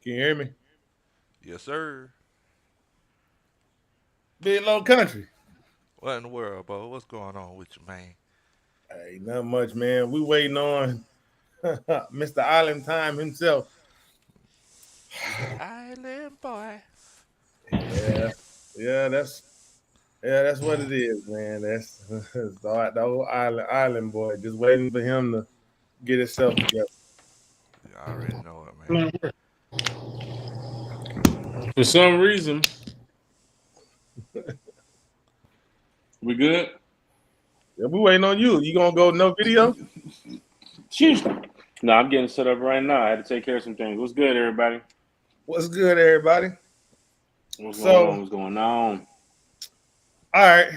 Can you hear me? Yes, sir. Big low country. What in the world, bro? What's going on with you, man? Hey, not much, man. We waiting on Mr. Island Time himself. Mr. Island Boy. Yeah, yeah, that's what it is, man. That's the old island boy. Just waiting for him to get himself together. You already know it, man. For some reason, We good? Yeah, we waiting on you. You gonna go no video? Sheesh. No, I'm getting set up right now. I had to take care of some things. What's good, everybody? What's good, everybody? What's going So, on? What's going on? all right,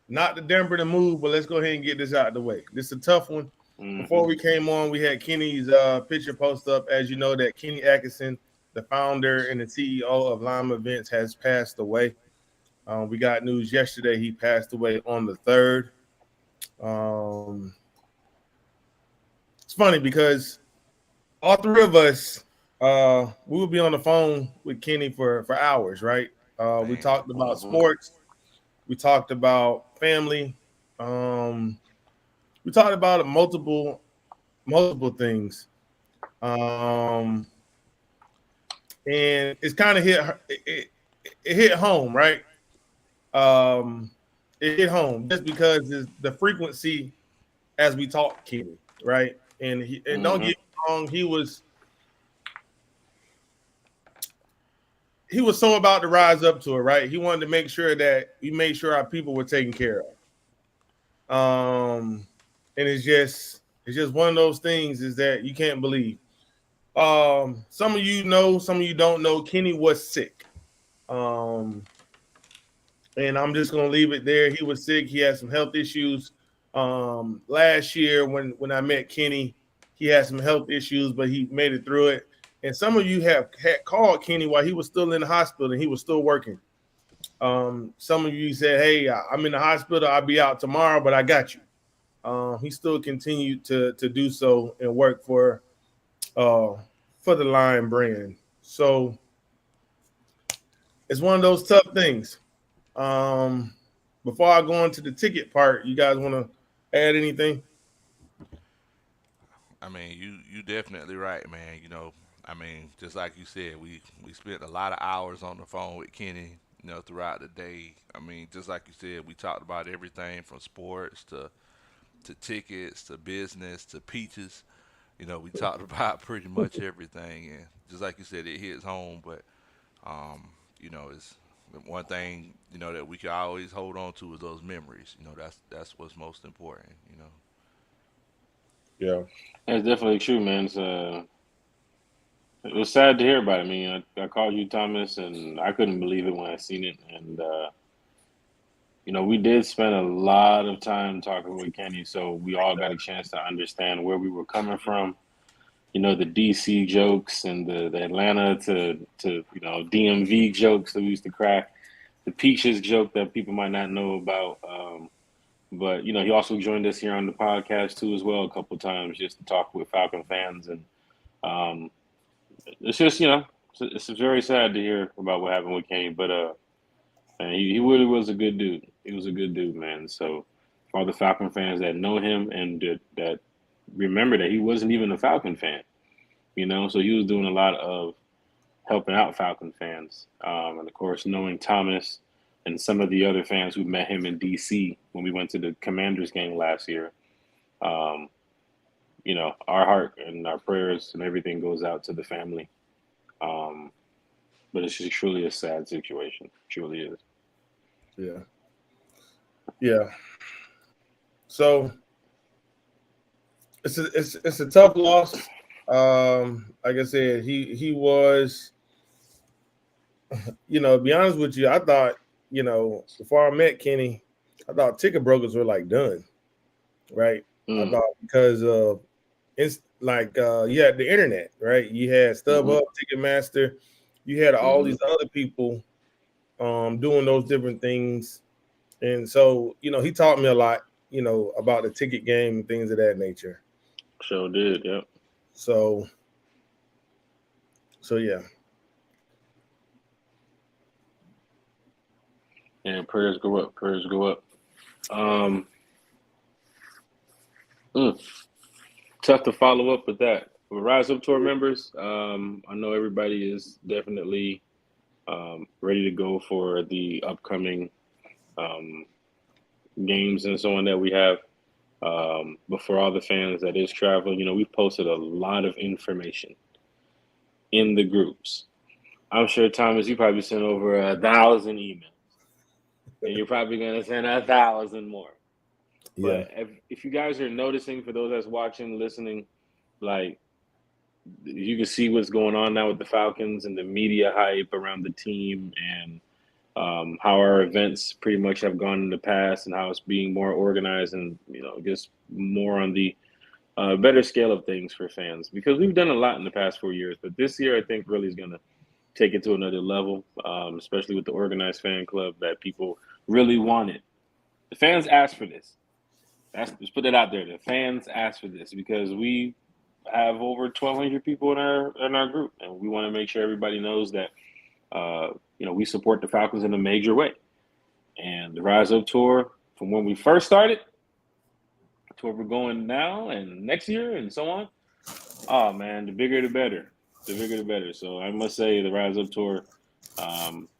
not the Denver to move, but let's go ahead and get this out of the way. This is a tough one. Before Mm-hmm. we came on, we had Kenny's picture post up. As you know, that Kenny Atkinson, the founder and the CEO of Lima Events, has passed away. We got news yesterday. He passed away on the 3rd. Um, it's funny because all three of us, we would be on the phone with Kenny for hours, right? We Man. talked about Mm-hmm. sports. We talked about family. Um, we talked about multiple things. Um, and it's kind of it hit home, right? Um, it hit home just because it's the frequency as we talk, Kenny, right? And don't Mm-hmm. get me wrong, he was so about to rise up to it, right? He wanted to make sure that we made sure our people were taken care of. And it's just one of those things is that you can't believe. Some of you know, some of you don't know. Kenny was sick. Um, and I'm just gonna leave it there. He was sick. He had some health issues. Last year when I met Kenny, he had some health issues, but he made it through it. And some of you have had called Kenny while he was still in the hospital and he was still working. Some of you said, "Hey, I'm in the hospital. I'll be out tomorrow, but I got you." He still continued to do so and work uh, for the Lion brand. So it's one of those tough things. Um, Before I go into the ticket part, you guys want to add anything? I mean, you definitely right, man. I mean, just like you said, we spent a lot of hours on the phone with Kenny. Throughout the day. I mean, just like you said, we talked about everything from sports to tickets to business to peaches. We talked about pretty much everything, and just like you said, it hits home. But it's one thing that we can always hold on to is those memories. That's what's most important. Yeah. That's definitely true, man. It was sad to hear about it. I mean, I called you, Thomas, and I couldn't believe it when I seen it. And we did spend a lot of time talking with Kenny, so we all got a chance to understand where we were coming from. The DC jokes and the Atlanta to DMV jokes that we used to crack, the Peaches joke that people might not know about. But he also joined us here on the podcast too as well a couple of times just to talk with Falcon fans, and um, it's just it's very sad to hear about what happened with Kane. But man, he really was a good dude. He was a good dude, man. So for all the Falcon fans that know him and that remember that he wasn't even a Falcon fan, so he was doing a lot of helping out Falcon fans. And of course, knowing Thomas and some of the other fans who met him in DC when we went to the Commanders game last year, um, our heart and our prayers and everything goes out to the family. Um, but it's just truly a sad situation. It truly is. Yeah. Yeah. So it's a tough loss. Like I said, he was, to be honest with you, I thought, before I met Kenny, I thought ticket brokers were like done, right? I Mm, thought because of it's like you had the internet, right? You had hmm StubHub, Ticketmaster, you had all hmm these other people doing those different things. And so, he taught me a lot, about the ticket game and things of that nature. Sure did. Yep. So So yeah. And prayers go up. Prayers go up. Tough to follow up with that. For Rise Up Tour members, I know everybody is definitely ready to go for the upcoming games and so on that we have. But for all the fans that is traveling, we've posted a lot of information in the groups. I'm sure, Thomas, you probably sent over 1,000 emails, and you're probably going to send 1,000 more. Yeah. But if you guys are noticing, for those that's watching, listening, like, you can see what's going on now with the Falcons and the media hype around the team, and how our events pretty much have gone in the past, and how it's being more organized and just more on the better scale of things for fans, because we've done a lot in the past 4 years, but this year I think really is going to take it to another level, especially with the organized fan club that people really wanted. The fans asked for this. Let's put it out there. The fans asked for this because we have over 1,200 people in our group, and we want to make sure everybody knows that we support the Falcons in a major way. And the Rise Up Tour, from when we first started to where we're going now and next year and so on, oh man, the bigger the better. The bigger the better. So I must say, the Rise Up Tour,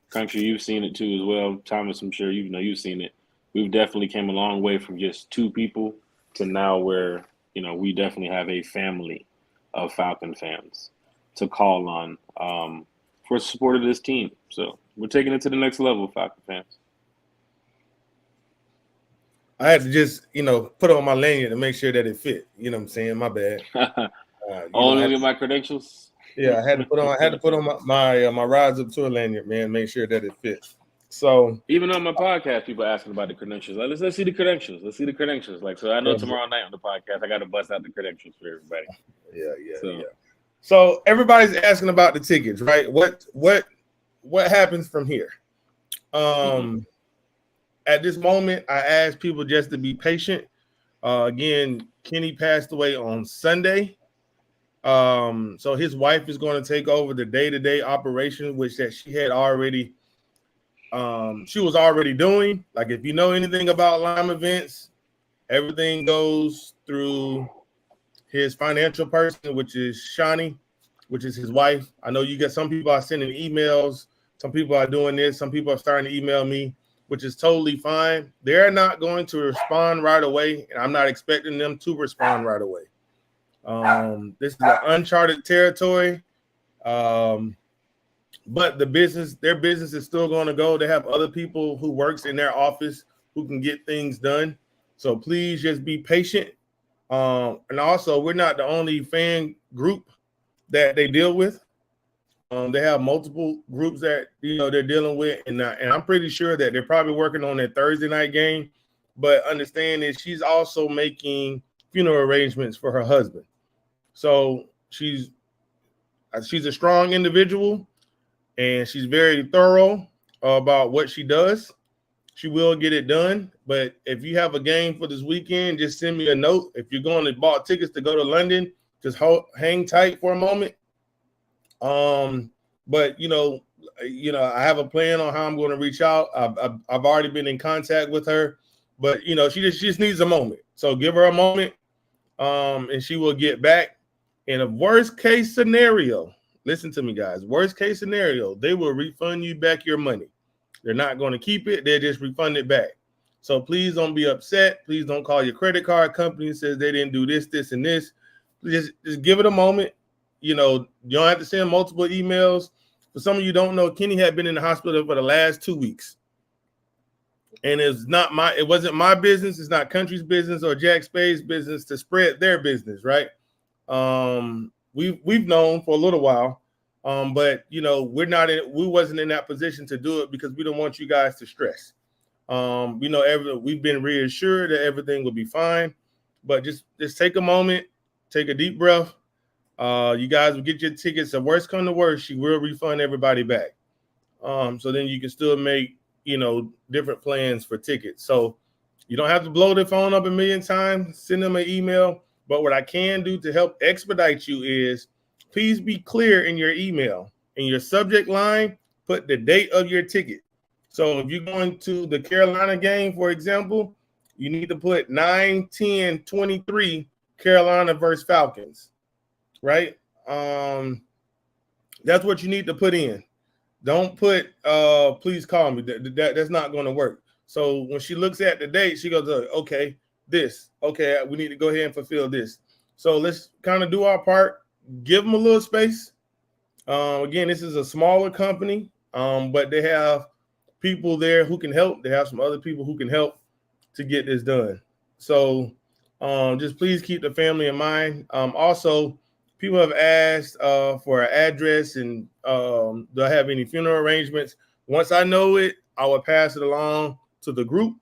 Country, you've seen it too as well. Thomas, I'm sure you've seen it. We've definitely came a long way from just 2 people to now where we definitely have a family of Falcon fans to call on for support of this team. So we're taking it to the next level, Falcon fans. I had to just, put on my lanyard to make sure that it fit. You know what I'm saying? My bad. Let me get my credentials. Yeah, I had to put on my Rise Up Tour lanyard, man. Make sure that it fits. So even on my podcast, people asking about the credentials. Like, let's see the credentials. Let's see the credentials. Like, so I know tomorrow night on the podcast, I got to bust out the credentials for everybody. Yeah. So everybody's asking about the tickets, right? What happens from here? At this moment, I ask people just to be patient. Again, Kenny passed away on Sunday. So his wife is going to take over the day-to-day operation, which that she had already she was already doing. Like, if you know anything about Lime Events, everything goes through his financial person, which is Shani, which is his wife. I know you get some people are sending emails, some people are doing this, some people are starting to email me, which is totally fine. They're not going to respond right away, and I'm not expecting them to respond right away. This is an uncharted territory. But their business is still going to go. They have other people who works in their office who can get things done. So please just be patient. And also, we're not the only fan group that they deal with. They have multiple groups that they're dealing with, and I'm pretty sure that they're probably working on their Thursday night game. But understand that she's also making funeral arrangements for her husband. So she's a strong individual, and she's very thorough about what she does. She will get it done. But if you have a game for this weekend, just send me a note. If you're going to buy tickets to go to London, just hang tight for a moment. But I have a plan on how I'm going to reach out. I've already been in contact with her, but she just needs a moment. So give her a moment, and she will get back. In a worst case scenario, listen to me, guys. Worst case scenario, they will refund you back your money. They're not going to keep it. They'll just refund it back. So please don't be upset. Please don't call your credit card company and says they didn't do this, this, and this. Just give it a moment. You don't have to send multiple emails. For some of you don't know, Kenny had been in the hospital for the last 2 weeks. And it wasn't my business. It's not Country's business or Jack Spade's business to spread their business, right? We've known for a little while. But we wasn't in that position to do it because we don't want you guys to stress. We've been reassured that everything will be fine, but just take a moment, take a deep breath. You guys will get your tickets. The worst come to worst, she will refund everybody back. So then you can still make, different plans for tickets. So you don't have to blow their phone up a million times, send them an email. But what I can do to help expedite you is please be clear in your email. In your subject line, put the date of your ticket. So if you're going to the Carolina game, for example, you need to put 9/10/23 Carolina versus Falcons, right? That's what you need to put in. Don't put please call me. That's not going to work. So when she looks at the date, she goes, okay, this. Okay, we need to go ahead and fulfill this. So let's kind of do our part. Give them a little space. Again, this is a smaller company, but they have people there who can help. They have some other people who can help to get this done. So just please keep the family in mind. Also, people have asked for an address and do I have any funeral arrangements? Once I know it, I will pass it along to the group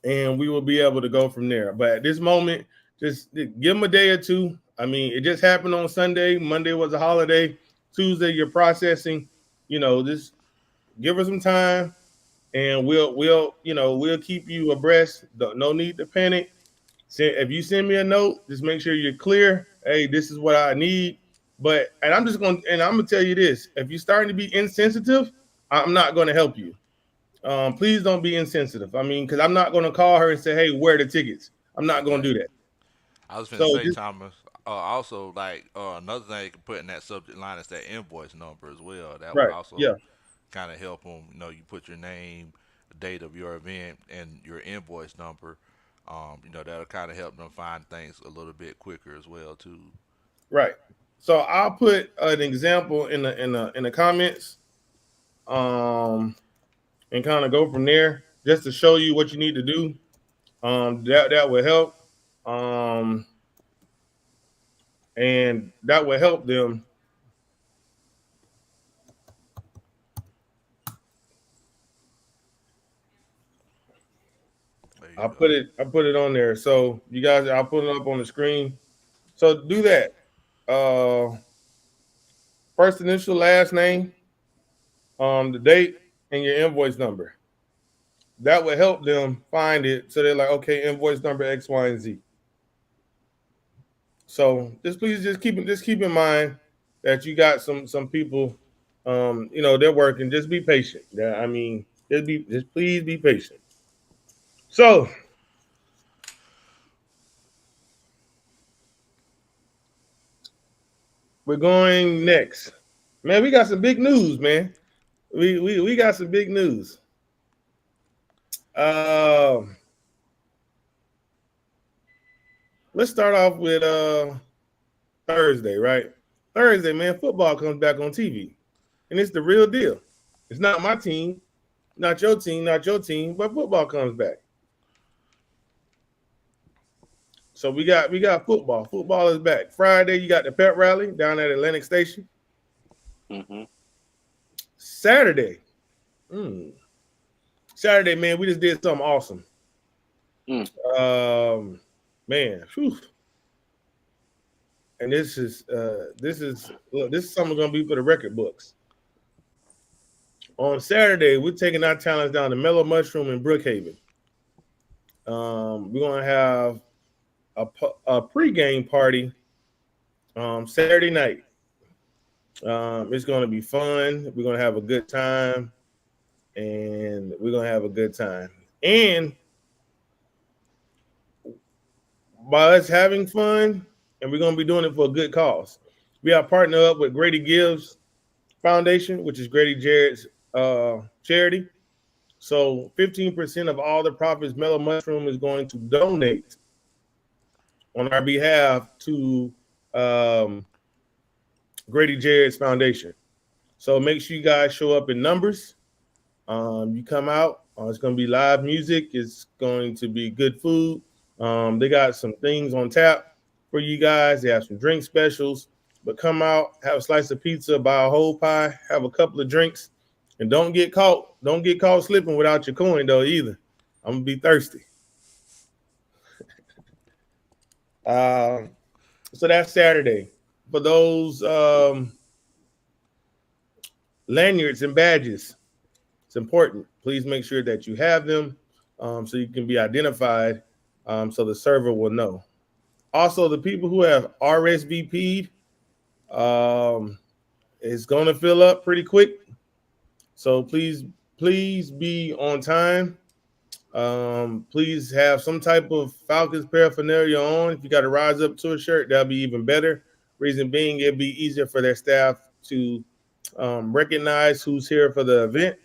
and we will be able to go from there. But at this moment, just give them a day or two. I mean, it just happened on Sunday. Monday was a holiday. Tuesday, you're processing. Just give her some time, and we'll keep you abreast. No need to panic. If you send me a note, just make sure you're clear. Hey, this is what I need. And I'm gonna tell you this: if you're starting to be insensitive, I'm not going to help you. Please don't be insensitive. I mean, because I'm not going to call her and say, "Hey, where are the tickets?" I'm not going to do that. I was going to So say, Thomas, also, like, another thing you can put in that subject line is that invoice number as well. That would right, also yeah, kind of help them. You put your name, the date of your event, and your invoice number. That'll kind of help them find things a little bit quicker as well, too. right. So I'll put an example in the comments, and kind of go from there, just to show you what you need to do. That will help, and that will help them. There you I go. put it on there. So you guys, I'll put it up on the screen. So do that. First initial, last name, the date, and your invoice number. That will help them find it. So they're like, okay, invoice number X, Y, and Z. So just keep in mind that you got some people, they're working. Just be patient. Yeah, I mean, just please be patient. So we're going next. Man, we got some big news, man. We got some big news. Let's start off with Thursday, right? Thursday, man, football comes back on TV. And it's the real deal. It's not my team, not your team, but football comes back. So we got football. Football is back. Friday, you got the pep rally down at Atlantic Station. Mm-hmm. Saturday, Saturday, man, we just did something awesome. Man, whew. And this is something gonna be for the record books. On Saturday, we're taking our talents down to Mellow Mushroom in Brookhaven. We're gonna have a pregame party Saturday night. It's gonna be fun. We're gonna have a good time, and we're gonna have a good time. And by us having fun, and we're gonna be doing it for a good cause. We are partnered up with Grady Gibbs Foundation, which is Grady Jarrett's charity. So 15% of all the profits Mellow Mushroom is going to donate on our behalf to Grady Jarrett's Foundation. So make sure you guys show up in numbers. You come out. It's going to be live music. It's going to be good food. They got some things on tap for you guys. They have some drink specials. But come out, have a slice of pizza, buy a whole pie, have a couple of drinks, and don't get caught. Don't get caught slipping without your coin though either. I'm gonna be thirsty. So that's Saturday. For those lanyards and badges, it's important. Please make sure that you have them so you can be identified so the server will know. Also, the people who have RSVP'd It's going to fill up pretty quick. So please be on time. Please have some type of Falcons paraphernalia on. If you got to rise up to a shirt, that'll be even better. Reason being, it'll be easier for their staff to recognize who's here for the event.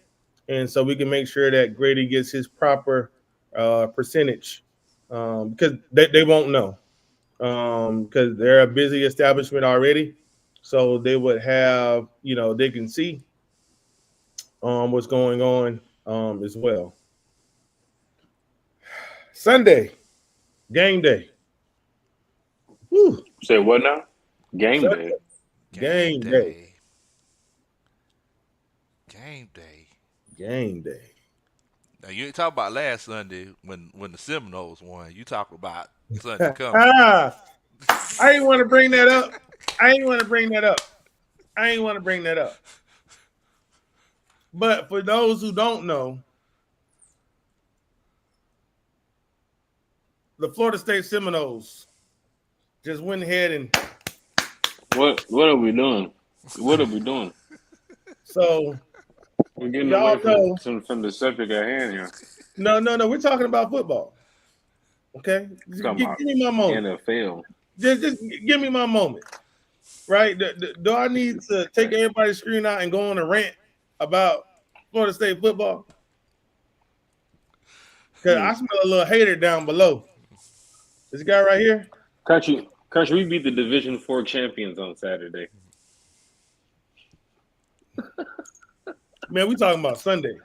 And so we can make sure that Grady gets his proper percentage because they won't know because they're a busy establishment already. So they would have, they can see what's going on as well. Sunday, game day. Whew. Say what now? Game Sunday. day. Game day. Game day. Game day. Now you ain't talking about last Sunday when the Seminoles won. You talk about Sunday coming. I ain't want to bring that up. But for those who don't know, the Florida State Seminoles just went ahead and What are we doing? What are we doing? so We're getting y'all away from the subject at hand here. no, we're talking about football. Okay, give me my moment. NFL. Just give me my moment. Right? Do I need to take everybody's screen out and go on a rant about Florida State football? Because I smell a little hater down below. This guy right here. Country, we beat the Division 4 champions on Saturday. Man, we talking about Sunday.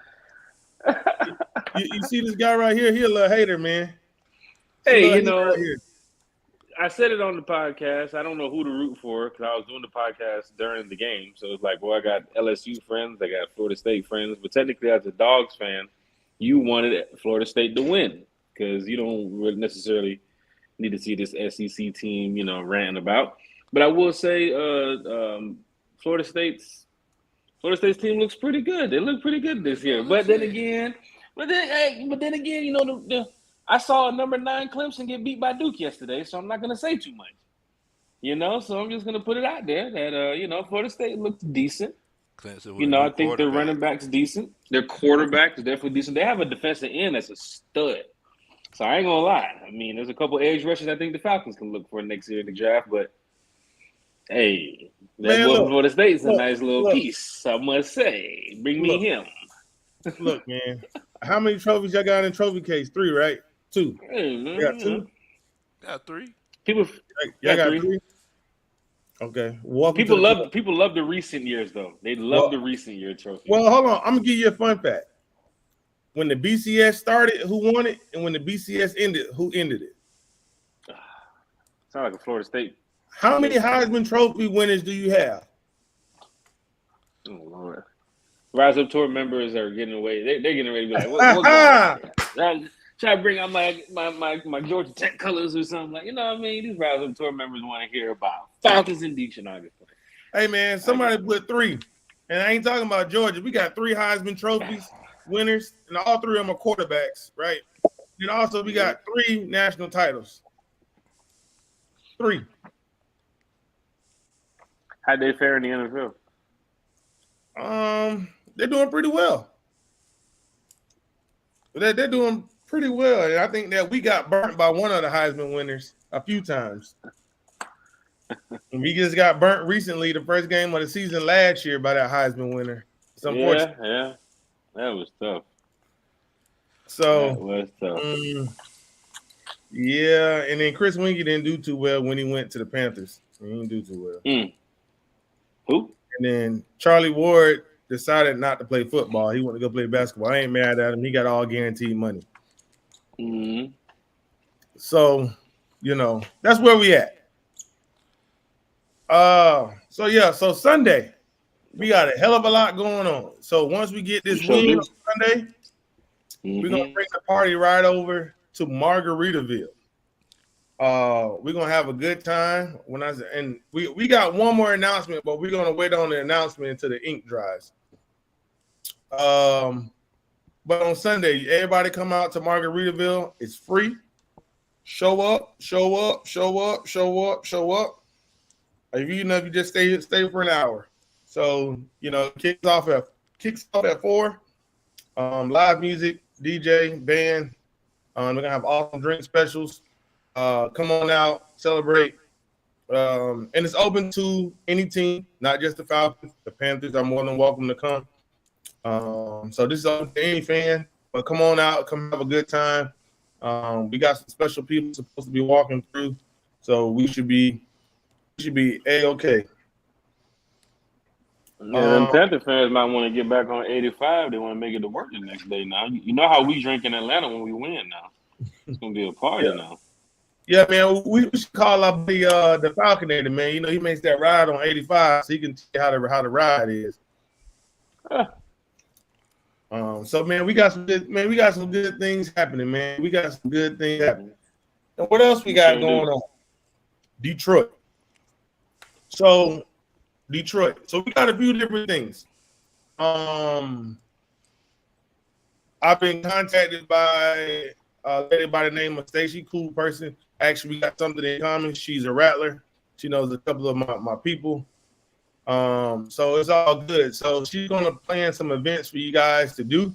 You see this guy right here? He a little hater, man. Hey, I said it on the podcast. I don't know who to root for because I was doing the podcast during the game. So it's like, well, I got LSU friends, I got Florida State friends. But technically, as a Dogs fan, you wanted Florida State to win because you don't really necessarily need to see this SEC team, ranting about. But I will say, Florida State's team looks pretty good. They look pretty good this year. But then again, I saw a number 9 Clemson get beat by Duke yesterday, so I'm not going to say too much. So I'm just going to put it out there that Florida State looks decent. I think their running back's decent. Their quarterback is definitely decent. They have a defensive end that's a stud. So I ain't gonna lie. I mean, there's a couple edge rushers I think the Falcons can look for next year in the draft. But hey, that boy from Florida State's a nice little piece, I must say. Bring me him. Look, man, how many trophies y'all got in trophy case? 3, right? 2. Hey, man, got 2. Got 3. People, y'all got 3. Okay. People love the recent years though. They love the recent year trophy. Well, hold on. I'm gonna give you a fun fact. When the BCS started, who won it? And when the BCS ended, who ended it? Sound like a Florida State. How many Heisman Trophy winners do you have? Oh, Lord. Rise Up Tour members are getting away. They're getting ready to be like, what's going on? Try to bring out my Georgia Tech colors or something. Like, what I mean? These Rise Up Tour members want to hear about Falcons and Deaconaugus. Hey, man, somebody put 3. And I ain't talking about Georgia. We got 3 Heisman Trophies winners, and all 3 of them are quarterbacks, right? And also we got 3 national titles. 3. How'd they fare in the NFL? They're doing pretty well. They're doing pretty well. And I think that we got burnt by one of the Heisman winners a few times. And we just got burnt recently, the first game of the season last year, by that Heisman winner. It's unfortunate. Yeah. That was tough. So that was tough. Yeah, and then Chris Winkie didn't do too well when he went to the Panthers. He didn't do too well. Who? And then Charlie Ward decided not to play football. He wanted to go play basketball. I ain't mad at him. He got all guaranteed money. Mm-hmm. So, that's where we at. So Sunday, we got a hell of a lot going on. So once we get this win on Sunday, we're going to bring the party right over to Margaritaville. We're going to have a good time. We got one more announcement, but we're going to wait on the announcement until the ink dries. But on Sunday, everybody come out to Margaritaville. It's free. Show up. If you know, if you just stay for an hour. So kicks off at 4. Live music, DJ, band. We're gonna have awesome drink specials. Come on out, celebrate. And it's open to any team, not just the Falcons. The Panthers are more than welcome to come. So this is open to any fan. But come on out, come have a good time. We got some special people supposed to be walking through, so we should be A-okay. Yeah, them Panther fans might want to get back on 85. They want to make it to work the next day now. You know how we drink in Atlanta when we win now. It's going to be a party now. Yeah, man, we should call up the Falconator, man. He makes that ride on 85, so he can tell you how the ride is. So, man, we got some good things happening, man. We got some good things happening. And what else we got going on? Detroit. So we got a few different things. I've been contacted by a lady by the name of Stacy, cool person. Actually, we got something in common. She's a rattler. She knows a couple of my people. So it's all good. So she's gonna plan some events for you guys to do.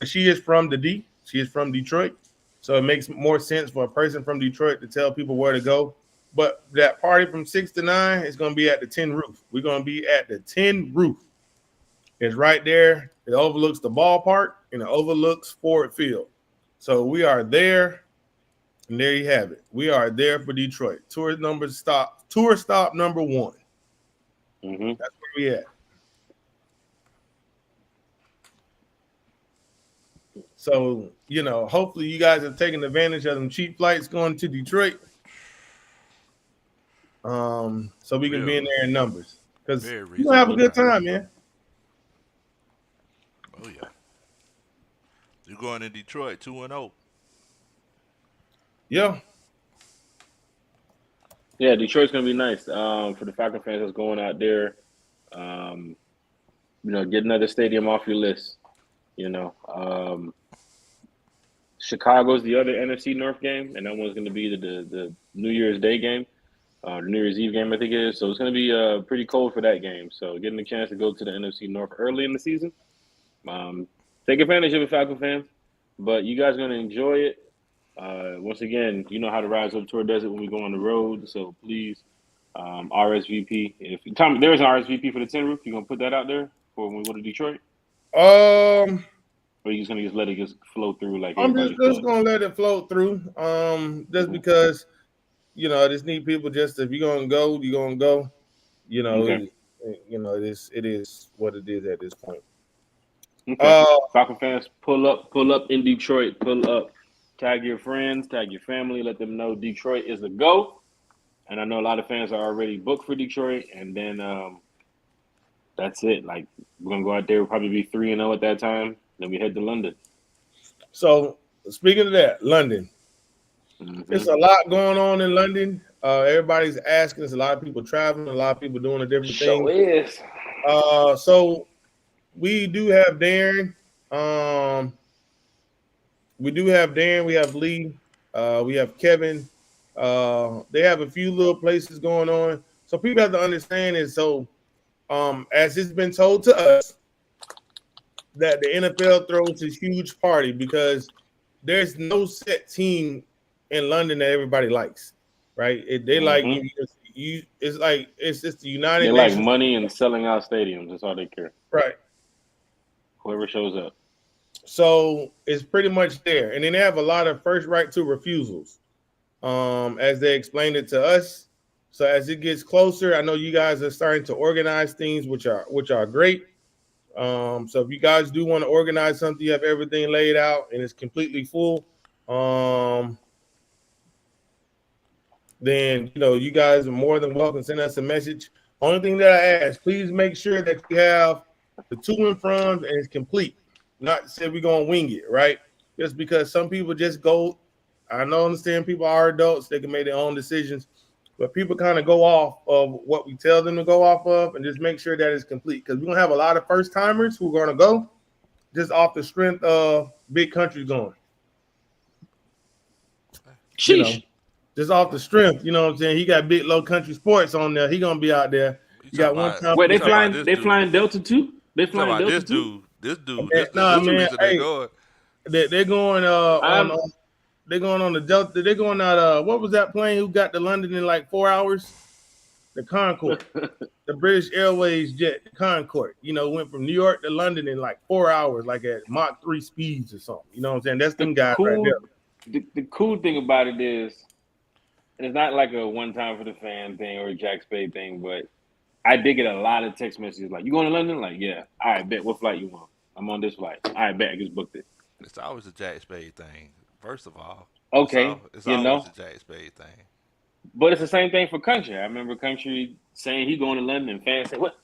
She is from the D. She is from Detroit. So it makes more sense for a person from Detroit to tell people where to go. But that party from 6 to 9 is going to be at the Tin Roof. We're going to be at the Tin Roof. It's right there. It overlooks the ballpark and it overlooks Ford Field. So we are there, and there you have it. We are there for Detroit. Tour stop number 1. Mm-hmm. That's where we at. So, hopefully you guys have taken advantage of them cheap flights going to Detroit. So we can be in there in numbers. Because you're going to have a good time, man. Oh, yeah. You're going to Detroit 2-0. Yeah. Yeah, Detroit's going to be nice for the Falcon fans that's going out there. Get another stadium off your list. Chicago's the other NFC North game, and that one's going to be the New Year's Day game, New Year's Eve game, I think it is. So it's going to be pretty cold for that game. So getting a chance to go to the NFC North early in the season, take advantage of it, Falcon fans. But you guys are going to enjoy it. Once again, you know how to rise up Tour does it when we go on the road. So please, RSVP. Tom, there is an RSVP for the Tin Roof. You gonna put that out there for when we go to Detroit? Or are you just gonna let it just flow through like? I'm just gonna let it float through. Just because, I just need people. Just if you're gonna go, you're gonna go. Okay. It is what it is at this point. Okay. Falcon fans, pull up in Detroit. Pull up. Tag your friends, tag your family, let them know Detroit is the go. And I know a lot of fans are already booked for Detroit. And then that's it. Like, we're going to go out there. We'll probably be 3-0 at that time. Then we head to London. So, speaking of that, London. Mm-hmm. There's a lot going on in London. Everybody's asking. There's a lot of people traveling. A lot of people doing a different thing. Sure is. So, we do have Darren. We do have Darren, we have Lee, we have Kevin. They have a few little places going on. So people have to understand is as it's been told to us, that the NFL throws this huge party because there's no set team in London that everybody likes, right? They like you. It's like it's just the United Nations. They like money and selling out stadiums. That's all they care. Right. Whoever shows up. So it's pretty much there. And then they have a lot of first right to refusals, as they explained it to us. So as it gets closer, I know you guys are starting to organize things, which are great. So if you guys do want to organize something, you have everything laid out and it's completely full. Then, you guys are more than welcome to send us a message. Only thing that I ask, please make sure that you have the to and from and it's complete. Not to say we're going to wing it, right? Just because some people just go. I understand people are adults. They can make their own decisions. But people kind of go off of what we tell them to go off of and just make sure that it's complete. Because we're going to have a lot of first-timers who are going to go just off the strength of big countries going. Sheesh. just off the strength. You know what I'm saying? He got Big Low Country Sports on there. He gonna be out there. You got one time. Wait, they talking about flying? this They dude. flying Delta too? They Talking flying about Delta this too? dude. Man, nah, This man, reason they hey. going. They're going they're going on the Delta. They're going out. What was that plane who got to London in like 4 hours? The Concorde, the British Airways jet, the Concorde. You know, went from New York to London in like 4 hours, like at Mach 3 speeds or something. You know what I'm saying? That's them guys right there. The cool thing about it is, it's not like a one time for the fan thing or a Jack Spade thing, but I did get a lot of text messages like, "You going to London?" Like, yeah. All right, bet. What flight you want? I'm on this flight. All right, bet. I just booked it. It's always a Jack Spade thing. First of all, Okay, it's you know, always a Jack Spade thing. but it's the same thing for Country. I remember Country saying he going to London, and fans say, "What?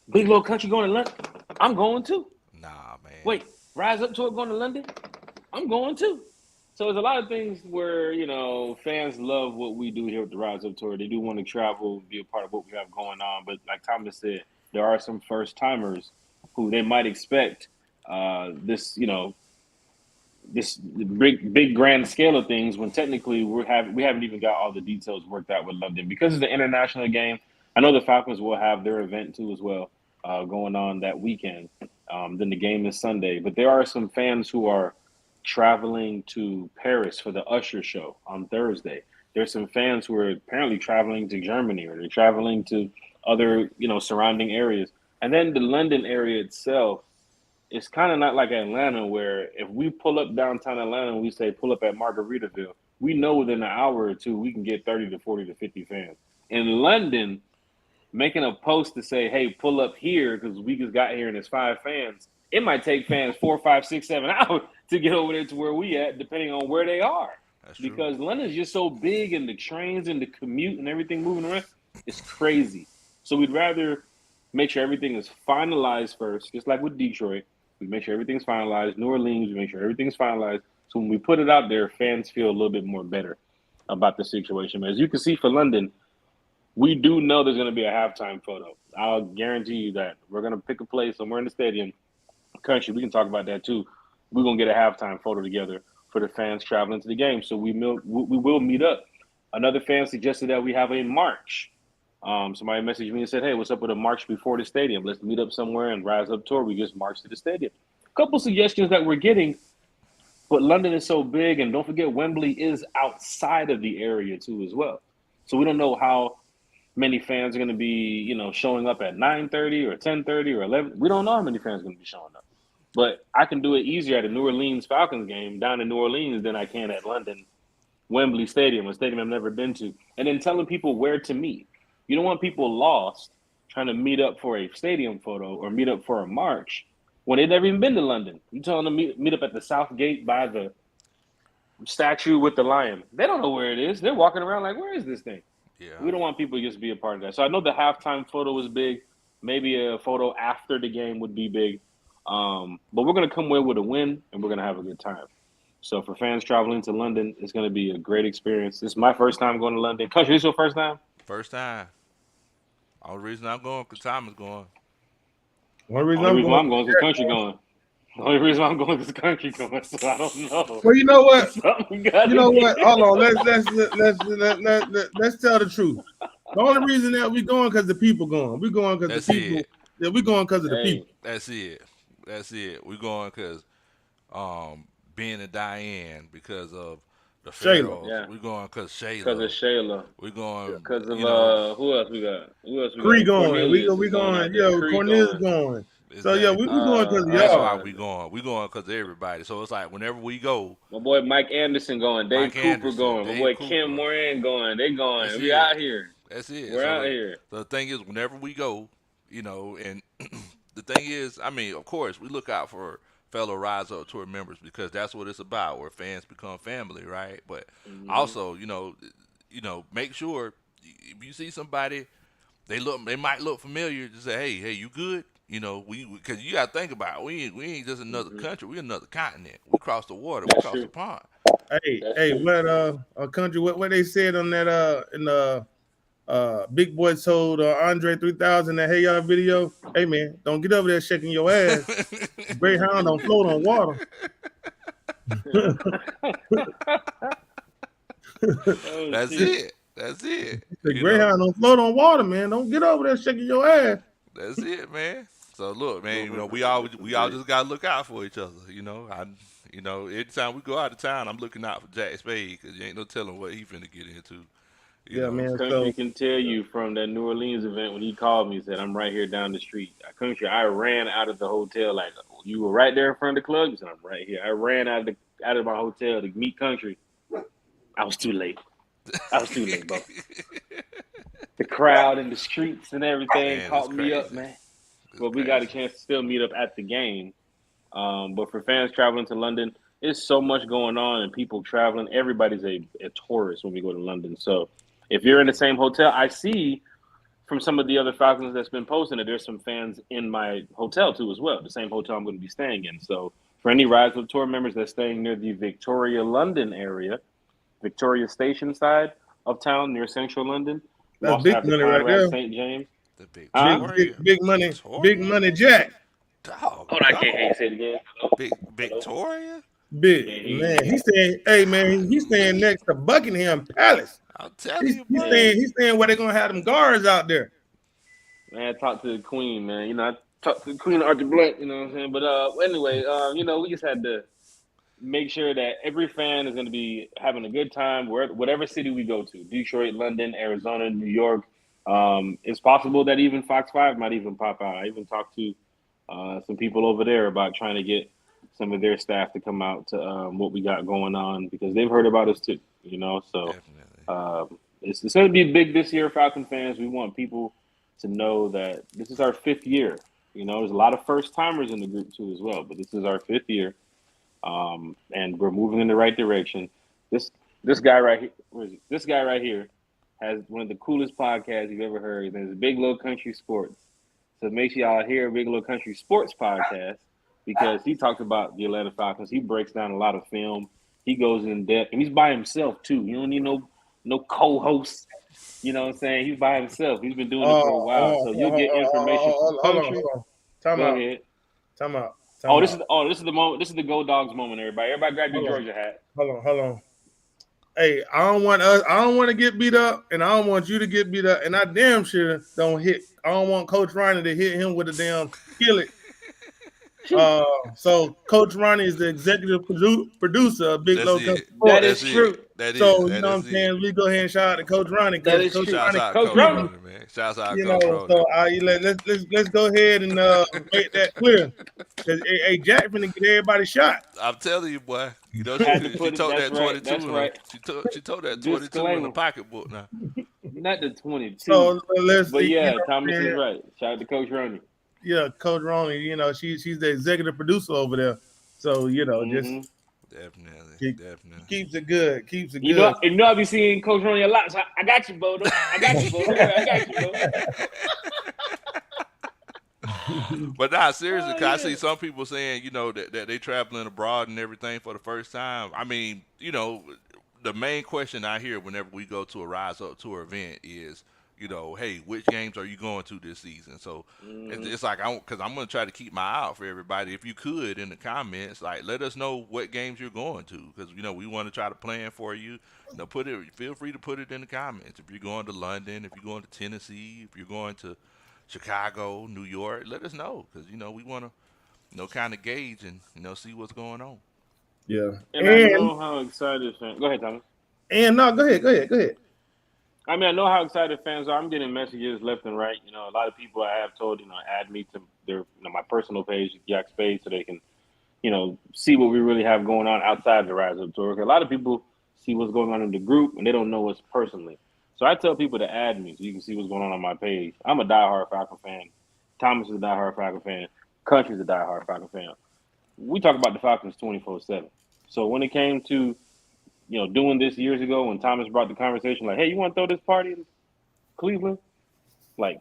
Big Low Country going to London? I'm going too." Nah, man. Wait, Rise Up Tour going to London? I'm going too. So there's a lot of things where, you know, fans love what we do here with the Rise Up Tour. They do want to travel, be a part of what we have going on. But like Thomas said, there are some first timers who they might expect this, you know, this big grand scale of things when technically we haven't even got all the details worked out with London because it's the international game. I know the Falcons will have their event too as well going on that weekend. Then the game is Sunday, but there are some fans who are traveling to Paris for the Usher show on Thursday. There's some fans who are apparently traveling to Germany or they're traveling to other, you know, surrounding areas. And then the London area itself, it's kind of not like Atlanta where if we pull up downtown Atlanta and we say pull up at Margaritaville, we know within an hour or two we can get 30 to 40 to 50 fans. In London, making a post to say, hey, pull up here because we just got here and it's 5 fans, it might take fans 4, 5, 6, 7 hours to get over there to where we at, depending on where they are. That's true. Because London's just so big and the trains and the commute and everything moving around, it's crazy. So we'd rather make sure everything is finalized first, just like with Detroit. We make sure everything's finalized. New Orleans, we make sure everything's finalized. So when we put it out there, fans feel a little bit more better about the situation. As you can see for London, we do know there's going to be a halftime photo. I'll guarantee you that. We're going to pick a place somewhere in the stadium. Country, we can talk about that too. We're going to get a halftime photo together for the fans traveling to the game. So we will meet up. Another fan suggested that we have a march. Somebody messaged me and said, hey, what's up with a march before the stadium? Let's meet up somewhere and Rise Up Tour. We just march to the stadium. A couple suggestions that we're getting, but London is so big, and don't forget Wembley is outside of the area too as well. So we don't know how many fans are going to be, you know, showing up at 9:30 or 10:30 or 11. We don't know how many fans are going to be showing up. But I can do it easier at a New Orleans Falcons game down in New Orleans than I can at London Wembley Stadium, a stadium I've never been to. And then telling people where to meet. You don't want people lost trying to meet up for a stadium photo or meet up for a march when they've never even been to London. You tell them to meet up at the South Gate by the statue with the lion. They don't know where it is. They're walking around like, where is this thing? Yeah. We don't want people to just be a part of that. So I know the halftime photo was big. Maybe a photo after the game would be big. But we're going to come away with a win, and we're going to have a good time. So for fans traveling to London, it's going to be a great experience. This is my first time going to London. Country, this your first time? First time. All the reason I'm going because Tom is going. One reason The only reason I'm I'm going is because Country going. The only reason I'm going is Country going. So I don't know. Well, you know what? Something gotta You know be- what? Hold on. Let's tell the truth. The only reason that we going because the people going. We going because That's the people. it. Yeah, we going because of the Hey. people. That's it. We're going because Ben and Diane because of the Shayla. Pharaohs. Yeah. We're going because Shayla. Because of Shayla. We're going Because of you know, who else we got? Cree going. Cornelius We is going. out Yo, there. Cree Cornelius going. going. So yeah, we exactly. going because of That's y'all. why we going. We going because of everybody. So it's like whenever we go, My boy Mike Anderson going. Dave Mike Cooper Anderson, going. My Dave boy Cooper. Kim Moran going. They going. That's We it. out here. that's it. We're So out here. the thing is, whenever we go, you know, and the thing is, I mean, of course, we look out for fellow Rise Up Tour members because that's what it's about, where fans become family, right? But also, you know, make sure if you see somebody, they might look familiar. Just say, hey, you good? You know, because you got to think about it. We ain't just another country. We another continent. We cross the water. We That's cross true. the pond. Hey, what country? What they said on that in the Big Boy told Andre 3000 that Hey Y'all video. Hey man, don't get over there shaking your ass. Greyhound don't float on water. Oh, That's shit. it. That's it. The You know. Greyhound don't float on water, man. Don't get over there shaking your ass. That's it, man. So look, man. You know, we all Great. just gotta look out for each other. Anytime we go out of town, I'm looking out for Jack Spade because you ain't no telling what he finna get into. You Yeah, know. man. Country So can tell you from that New Orleans event when he called me, he said, I'm right here down the street. Country, I ran out of the hotel like you were right there in front of the club. He said, I'm right here. I ran out of my hotel to meet Country. I was too late. Bro. The crowd in the streets and everything Man, it's caught me up, crazy. man. It's But we got a crazy. chance to still meet up at the game. But for fans traveling to London, there's so much going on and people traveling. Everybody's a tourist when we go to London. So if you're in the same hotel, I see from some of the other Falcons that's been posting that there's some fans in my hotel too as well, the same hotel I'm going to be staying in. So for any Rise of Tour members that's staying near the Victoria, London area, Victoria Station side of town near central London, we that's also big have the money right Conrad there. St. James. The Huh? Victoria, Big Victoria, money, Jack. dog, Hold on, I can't hear you. Say it again. Hello? Big Hello? Victoria. Big Can't hear you. man. He's staying. Hey man, he's staying next to Buckingham Palace. I'm telling He's, you, he's boy. Man, staying. He's staying where they're gonna have them guards out there. man, talk to the Queen, man. I talked to the Queen Arthur Blunt, you know what I'm saying? But anyway, we just had to make sure that every fan is going to be having a good time whatever city we go to, Detroit, London, Arizona, New York. It's possible that even Fox 5 might even pop out. I even talked to some people over there about trying to get some of their staff to come out to what we got going on because they've heard about us too, So Definitely. it's going to be big this year, Falcon fans. We want people to know that this is our 5th year. There's a lot of first timers in the group too as well, but this is our 5th year. And we're moving in the right direction. This guy right here, where is he? This guy right here has one of the coolest podcasts you've ever heard. It's Big Little Country Sports. So make sure y'all hear Big Little Country Sports podcast because he talks about the Atlanta Falcons. He breaks down a lot of film. He goes in depth, and he's by himself too. You don't need no co-host. You know what I'm saying? He's by himself. He's been doing it for a while, so you'll get information from Hold on, Country. hold on. Time Go out. ahead. Time out. Oh, Time this out. is the moment. This is the Go Dogs moment, everybody. Everybody grab your Hold on. Georgia hat. Hold on. Hey, I don't want to get beat up, and I don't want you to get beat up, and I damn sure don't hit. I don't want Coach Ronnie to hit him with a damn skillet. So Coach Ronnie is the executive producer of Big That's Low Country it. That Sports. is That's true. it. That is. So you That know what is I'm it. saying? We go ahead and shout out to Coach Ronnie That because is Coach true. Shouts Ronnie, out Coach Coach Ronnie. Ronnie, man. Shouts out you Coach know. Ronnie. So let's go ahead and make that clear. Because hey, Jack finna get everybody shot. I'm telling you, boy. You know Had to she put it. told That's that right. 22 That's in her. right. She told that 22 in the Disclaimer. pocketbook now. Not the 22. So let's But see. You yeah, know, Thomas is man, right. Shout out to Coach Ronnie. yeah, Coach Ronnie. You know, she's the executive producer over there. So just hmm Definitely. keep, Definitely. keeps it good. Keeps it You know, good. I be seeing Coach Ronnie a lot. So I got you, Bodo. I got you, Bodo. I got you, Bodo. But nah, seriously, Oh 'cause I yeah. see some people saying, that they traveling abroad and everything for the first time. I mean, the main question I hear whenever we go to a Rise Up Tour event is, hey, which games are you going to this season? So hmm it's like because I'm gonna try to keep my eye out for everybody. If you could in the comments, like let us know what games you're going to, because we want to try to plan for you. Feel free to put it in the comments. If you're going to London, if you're going to Tennessee, if you're going to Chicago, New York, let us know because we want to kind of gauge and see what's going on. Yeah. And I know how excited fans. Go ahead, Thomas. No, go ahead. I mean, I know how excited fans are. I'm getting messages left and right. A lot of people I have told, add me to their, my personal page, Jack Spade, so they can, see what we really have going on outside the Rise Up Tour. A lot of people see what's going on in the group and they don't know us personally. So I tell people to add me so you can see what's going on my page. I'm a diehard Falcon fan. Thomas is a diehard Falcon fan. Country's a diehard Falcon fan. We talk about the Falcons 24/7. So when it came to doing this years ago when Thomas brought the conversation, like, hey, you want to throw this party in Cleveland? Like,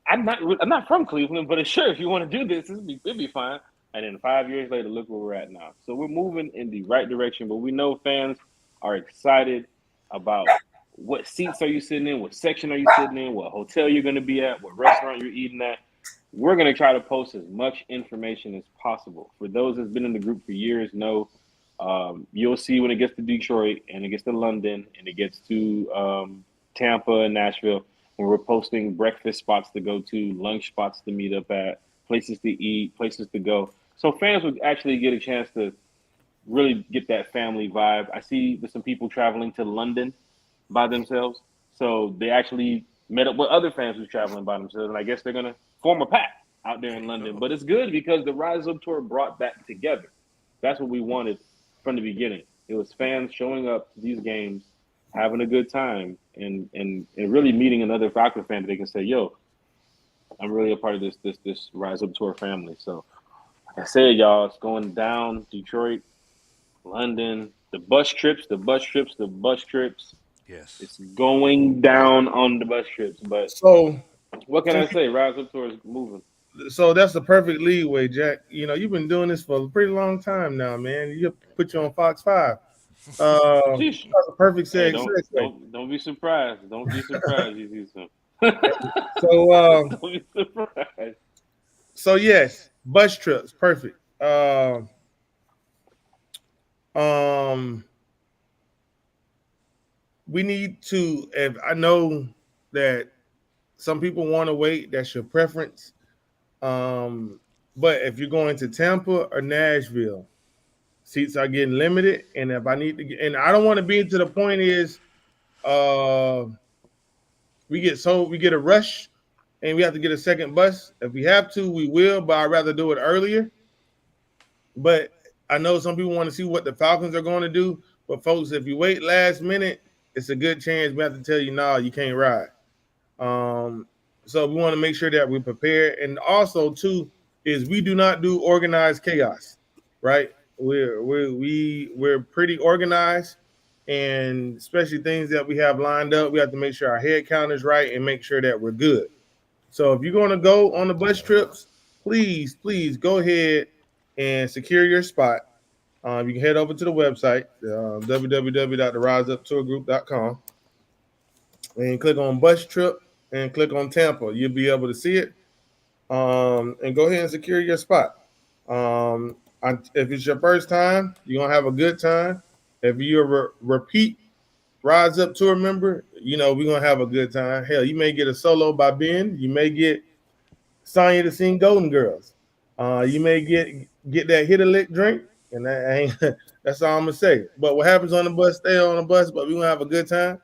I'm not from Cleveland, but sure, if you want to do this, it'd be fine. And then 5 years later, look where we're at now. So we're moving in the right direction, but we know fans are excited about what seats are you sitting in, what section are you sitting in, what hotel you're going to be at, what restaurant you're eating at. We're going to try to post as much information as possible. For those that's been in the group for years know You'll see when it gets to Detroit and it gets to London and it gets to Tampa and Nashville, when we're posting breakfast spots to go to, lunch spots to meet up at, places to eat, places to go. So fans would actually get a chance to really get that family vibe. I see there's some people traveling to London by themselves. So they actually met up with other fans who's traveling by themselves. And I guess they're going to form a pack out there in London. But it's good because the Rise Up Tour brought that together. That's what we wanted from the beginning. It was fans showing up to these games, having a good time, and really meeting another Falcon fan that they can say, yo, I'm really a part of this Rise Up Tour family. So like I said, y'all, it's going down Detroit, London, the bus trips. Yes. It's going down on the bus trips. But So what can I say? Rise Up Tour is moving. So that's the perfect leeway, Jack. You know, you've been doing this for a pretty long time now, man. You put you on Fox 5. That's Sheesh. a perfect Hey, segue. don't be surprised. Don't be surprised. You see some. So, Don't be surprised. so yes, bus trips, perfect. We need to. If I know that some people want to wait, that's your preference. But if you're going to Tampa or Nashville, seats are getting limited. And if I need to get, and I don't want to be to the point is, uh, we get a rush, and we have to get a second bus. If we have to, we will. But I'd rather do it earlier. But I know some people want to see what the Falcons are going to do. But folks, if you wait last minute, it's a good chance we have to tell you, no, you can't ride. So we want to make sure that we're prepared. And also, too, is we do not do organized chaos, right? We're pretty organized, and especially things that we have lined up, we have to make sure our head count is right and make sure that we're good. So if you're going to go on the bus trips, please go ahead and secure your spot. You can head over to the website, www.theriseuptourgroup.com, and click on bus trip and click on Tampa. You'll be able to see it, and go ahead and secure your spot. If it's your first time, you're going to have a good time. If you're a repeat Rise Up Tour member, you know, we're going to have a good time. Hell, you may get a solo by Ben. You may get Sonya to sing Golden Girls. You may get that hit a lick drink, and that ain't that's all I'm gonna say. But what happens on the bus, stay on the bus, but we're gonna have a good time.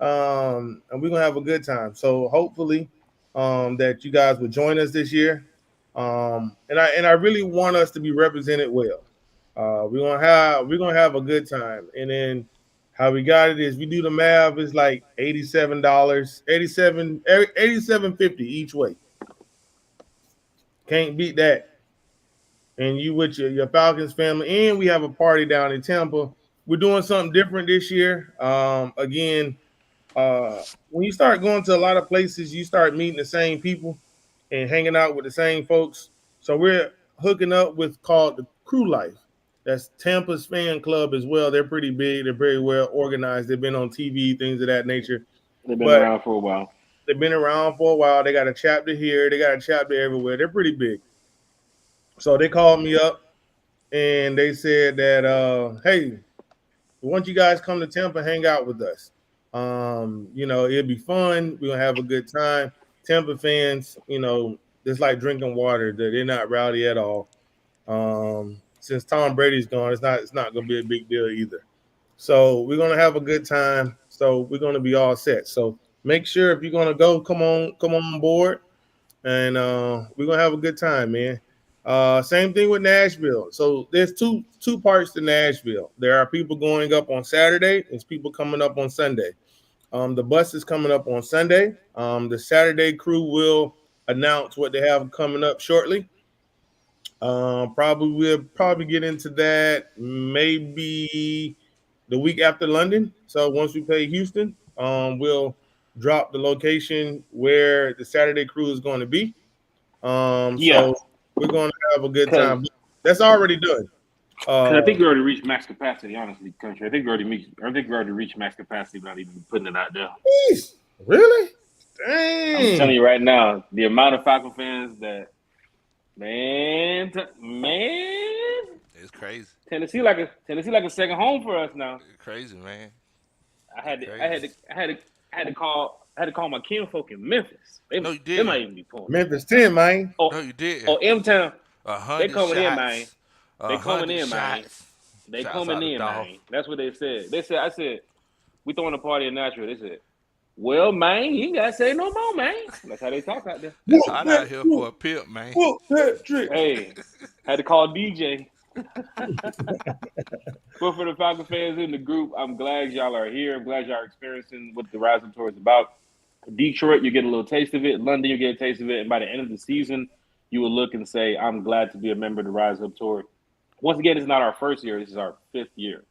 And we're gonna have a good time. So hopefully that you guys will join us this year. And I really want us to be represented well. We're gonna have a good time. And then how we got it is we do the math, it's like $87, 87.50 each way. Can't beat that. And you with your Falcons family, and we have a party down in Tampa. We're doing something different this year. Again, when you start going to a lot of places, you start meeting the same people and hanging out with the same folks. So we're hooking up with called the Crew Life. That's Tampa's fan club as well. They're pretty big. They're very well organized. They've been on TV, things of that nature. They've been around for a while. They've been around for a while. They got a chapter here. They got a chapter everywhere. They're pretty big. So they called me up and they said that, hey, we want you guys come to Tampa, hang out with us. You know, it'll be fun. We're gonna have a good time. Tampa fans, you know, it's like drinking water. They're not rowdy at all. Since Tom Brady's gone, it's not gonna be a big deal either. So we're gonna have a good time. So we're gonna be all set. So make sure if you're gonna go, come on board, and we're gonna have a good time, man. Same thing with Nashville. So there's two parts to Nashville. There are people going up on Saturday. There's people coming up on Sunday. The bus is coming up on Sunday. The Saturday crew will announce what they have coming up shortly. We'll probably get into that maybe the week after London. So once we play Houston, we'll drop the location where the Saturday crew is going to be. So we're going to have a good time. That's already done. I think we already reached max capacity, honestly, country. I think we already reached max capacity without even putting it out there. Jeez, really? Dang. I'm telling you right now, the amount of Falcon fans that, man, It's crazy. Tennessee like a second home for us now. It's crazy, man. I had Crazy. to call my kinfolk in Memphis. They No, you might didn't. even be pulling. Memphis 10, man. No, you didn't. Or M Town. 100 They coming in, man. shots. They coming 100 in, man. shots. They Shots coming out the in, dog. man. That's what they said. I said, we throwing a party in Nashville. They said, well, man, you ain't gotta say no more, man. That's how they talk out there. It's hot out here for a pimp, man. Whoop that trick. Hey, had to call DJ. But for the Falcon fans in the group, I'm glad y'all are here. I'm glad y'all are experiencing what the Rise Up Tour is about. Detroit, you get a little taste of it. London, you get a taste of it. And by the end of the season, you will look and say, I'm glad to be a member of the Rise Up Tour. Once again, it's not our first year. This is our 5th year,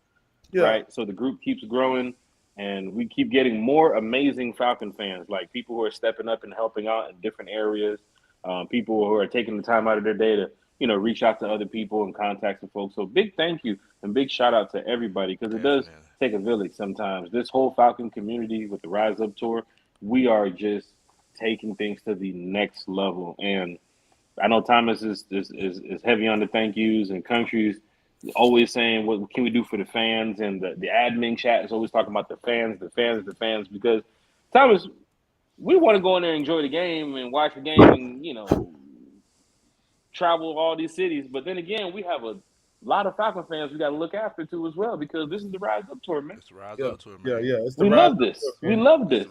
right? So the group keeps growing, and we keep getting more amazing Falcon fans, like people who are stepping up and helping out in different areas, people who are taking the time out of their day to, reach out to other people and contact some folks. So big thank you and big shout out to everybody, because it does take a village sometimes. This whole Falcon community with the Rise Up Tour, we are just taking things to the next level. And I know Thomas is heavy on the thank yous, and Country's always saying, what can we do for the fans? And the admin chat is always talking about the fans, because Thomas, we want to go in there and enjoy the game and watch the game and, travel all these cities. But then again, we have a lot of Falcon fans we got to look after too as well, because this is the Rise Up Tour, man. It's the Rise Up Tour, man. Yeah. We love this. We love this.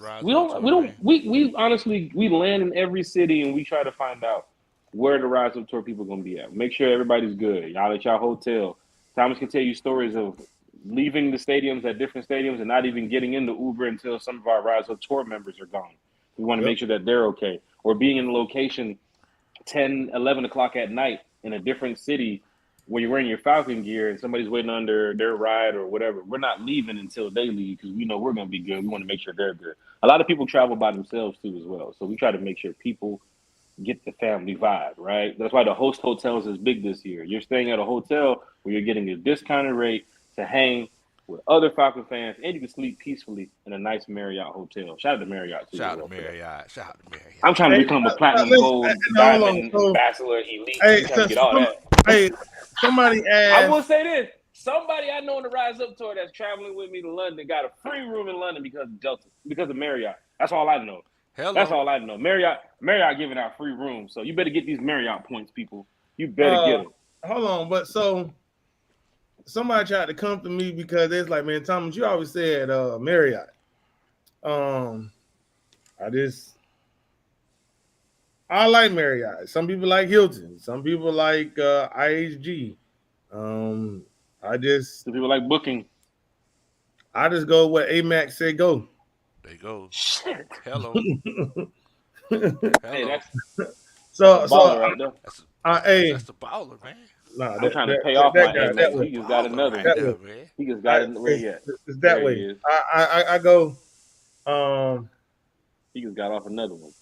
We honestly, we land in every city and we try to find out where the Rise Up Tour people going to be at. Make sure everybody's good. Y'all at y'all hotel. Thomas can tell you stories of leaving the stadiums at different stadiums and not even getting into Uber until some of our Rise Up Tour members are gone. We want to make sure that they're okay. Or being in a location 10, 11 o'clock at night in a different city where you're wearing your Falcon gear and somebody's waiting under their ride or whatever. We're not leaving until they leave, because we know we're going to be good. We want to make sure they're good. A lot of people travel by themselves too as well. So we try to make sure people get the family vibe, right? That's why the host hotels is big this year. You're staying at a hotel where you're getting a discounted rate to hang with other Falcon fans, and you can sleep peacefully in a nice Marriott hotel. Shout out to Marriott too. Shout out to Marriott. I'm trying to become a platinum gold diamond ambassador elite. I'm trying to get all that. Hey, somebody asked. I will say this. Somebody I know in the Rise Up Tour that's traveling with me to London got a free room in London because of Marriott. That's all I know. Hello. That's all I know. Marriott giving out free rooms. So you better get these Marriott points, people. You better get them. Hold on, but so somebody tried to come to me because it's like, man, Thomas, you always said Marriott. I like Marriott. Some people like Hilton. Some people like IHG. Some people like booking. I just go where AMAX said go. There you go. Shit. Hello. Hey, that's so right there. That's the baller, man. Nah, I'm trying to pay off my guy, AMAX. He just got another. Right there, man. He just got it where he at. It's that There way. he is. I go. He just got off another one.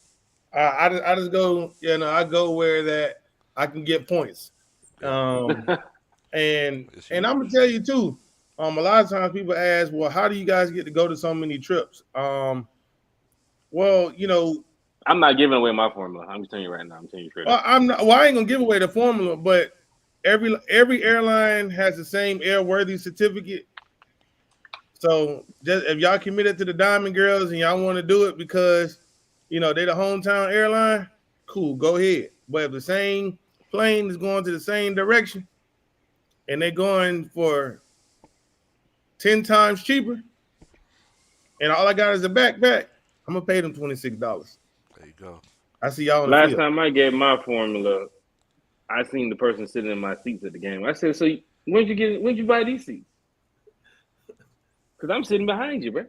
I just go. I go where that I can get points. And I'm gonna tell you too. A lot of times people ask, well, how do you guys get to go to so many trips? Well, I'm not giving away my formula. I'm just telling you right now. I'm telling you straight well, up. I ain't gonna give away the formula, but every airline has the same airworthy certificate. So just if y'all committed to the Diamond Girls and y'all want to do it because they the hometown airline, cool, go ahead. But if the same plane is going to the same direction and they're going for 10 times cheaper, and all I got is a backpack, I'm gonna pay them $26. There you go. I see y'all in Last the field. time I gave my formula, I seen the person sitting in my seats at the game. I said, "So when'd you buy these seats?" Because I'm sitting behind you, bro.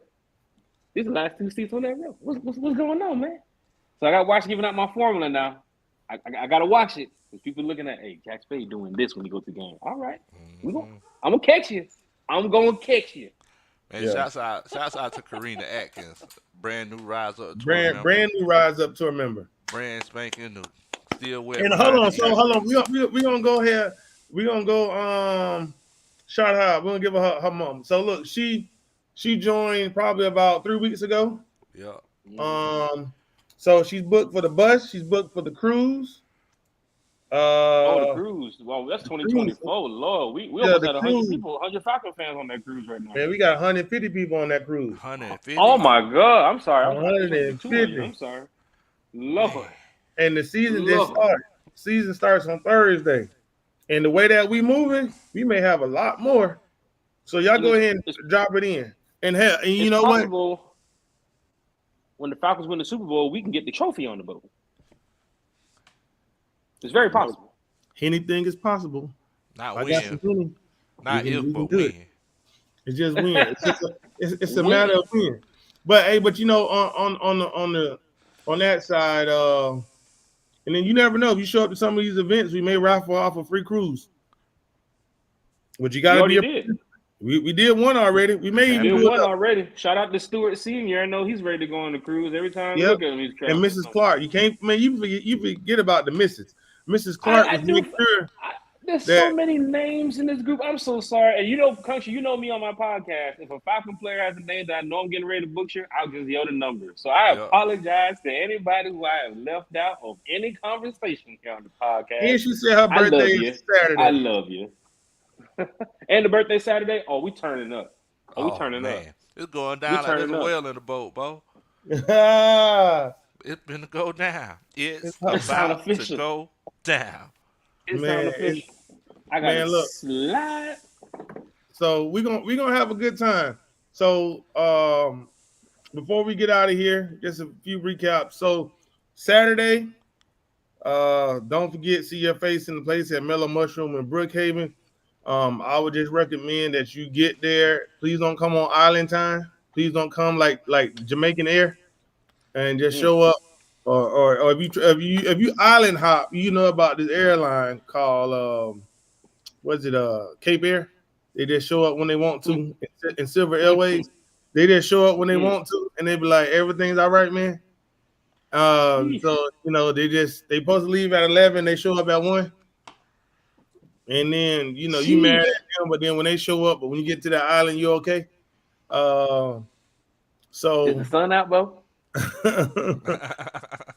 These are the last 2 seats on that row. What's going on, man? So I got to watch giving out my formula now. I got to watch it because people looking at, hey, Jack Spade doing this when he go to the game. All right, I'm gonna catch you. I'm gonna catch you. Man, shouts out to Karina Atkins, brand new Rise Up Tour member. Brand new Rise Up Tour member. Brand spanking new. Still wet. And hold on. We gonna go here. We gonna go shout her out. We're gonna give her mom. So look, she joined probably about 3 weeks ago. Yeah. So she's booked for the bus. She's booked for the cruise. Oh, the Uh, cruise. Well, that's the cruise. 2024. Lord, we Yeah, almost the had 100 cruise. people, 100 Falcon fans on that cruise right now. Man, we got 150 people on that cruise. 150. Oh my God! I'm sorry. I thought it was supposed to be 200. 150. I'm sorry. Man. Lord, And the season just Lord. started. Season starts on Thursday. And the way that we moving, we may have a lot more. So y'all And go ahead it's and drop it in. And hell, and you it's know what? possible when the Falcons win the Super Bowl, we can get the trophy on the boat. It's very possible. Anything is possible. Not I got some win. money. Not we if, can but do it. win. It's just win. It's just it's a Win. matter of win. But hey, but you know, on that side, and then you never know if you show up to some of these events, we may raffle off a free cruise. But you We gotta already be did. we did one already. We may We even did do one it. already. Shout out to Stewart Senior. I know he's ready to go on the cruise. Every time we Yep. look at him, he's And traveling. Mrs. Clark, you can't, man, you forget about the missus. Mrs. Clark I was do. making sure There's that so many names in this group. I'm so sorry. And you know, Country, you know me on my podcast. If a Falcon player has a name that I know I'm getting ready to butcher, I'll just yell the number. So I Yep. apologize to anybody who I have left out of any conversation here on the podcast. and she said her I love birthday you. is Saturday. I love you. And the birthday Saturday, oh, we turning up. We turning up. Man. It's going down like there's turning a up. whale in the boat, Bo. Ah, It's been to go down. It's It's sound about to official. go down. It's Man, sound official. I got man, to look. slide. So we're gonna have a good time. So before we get out of here, just a few recaps. So Saturday, don't forget, see your face in the place at Mellow Mushroom in Brookhaven. I would just recommend that you get there. Please don't come on island time. Please don't come like Jamaican Air, and just show up. Or if you island hop, you know about this airline called what's it Cape Air. They just show up when they want to. In Silver Airways, they just show up when they want to, and they be like, everything's all right, man. So you know they supposed to leave at 11. They show up at 1. And then you know you mad at them, but then when they show up, but when you get to the island, you okay. Is the sun out, Bo?